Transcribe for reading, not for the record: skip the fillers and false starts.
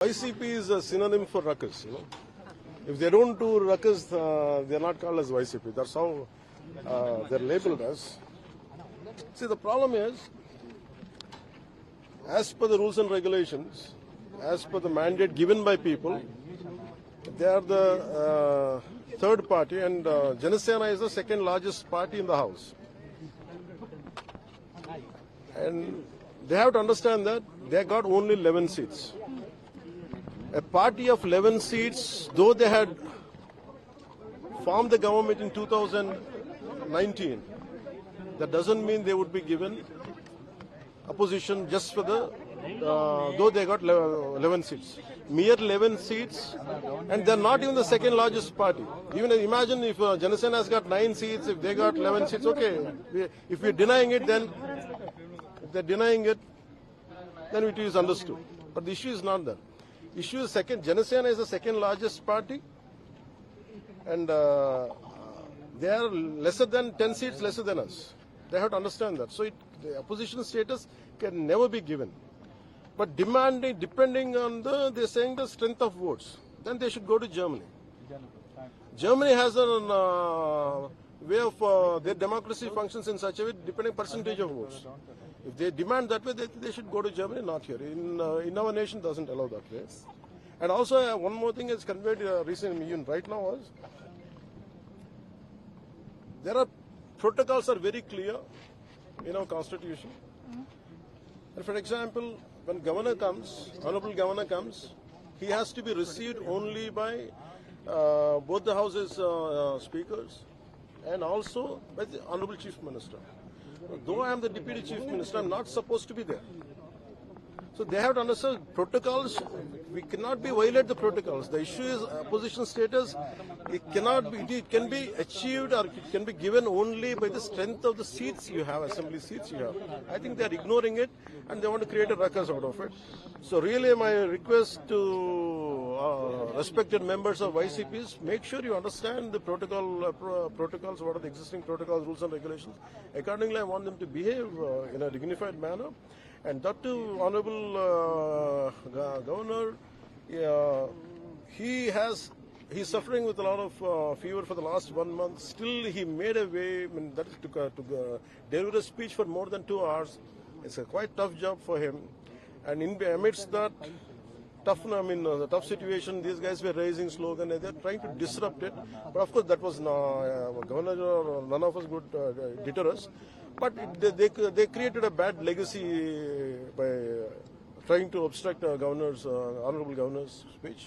YCP is a synonym for ruckus. If they don't do ruckus, they are not called as YCP. That's how they're labeled as. See, the problem is, as per the rules and regulations, as per the mandate given by people, they are the third party, and Janasena is the second largest party in the House. And they have to understand that they got only 11 seats. A party of 11 seats, though they had formed the government in 2019, that doesn't mean they would be given a position just for the, though they got 11 seats. Mere 11 seats, and they're not even the second largest party. Even imagine if Janasena has got 9 seats, if they got 11 seats, okay. If we're denying it, then if they're denying it, then it is understood. But the issue is not that. Issue is second. Janasena is the second largest party, and they are lesser than 10 seats lesser than us. They have to understand that. So the opposition status can never be given. But demanding, depending on they're saying the strength of votes, then they should go to Germany. Germany has a way of their democracy functions in such a way, depending percentage of votes. If they demand that way, they should go to Germany, not here. In our nation, doesn't allow that way. And also, one more thing is conveyed recently, even right now, was there are protocols are very clear in our constitution. And for example, when governor comes, honorable governor comes, he has to be received only by both the houses speakers and also by the honorable chief minister. Though I am the deputy chief minister, I am not supposed to be there. So they have to understand protocols. We cannot be violate the protocols. The issue is opposition status. It cannot be. It can be achieved or it can be given only by the strength of the seats you have, assembly seats you have. I think they are ignoring it and they want to create a ruckus out of it. So really, my request to respected members of YCPs: make sure you understand the protocols. What are the existing protocols, rules and regulations? Accordingly, I want them to behave in a dignified manner. And that too, honorable governor, he's suffering with a lot of fever for the last 1 month. Still, he made a way. I mean, that is to deliver a speech for more than 2 hours. It's a quite tough job for him. And amidst that the tough situation, these guys were raising slogan. They're trying to disrupt it. But of course, that was governor or none of us would deter us. But they created a bad legacy by trying to obstruct honorable governor's speech.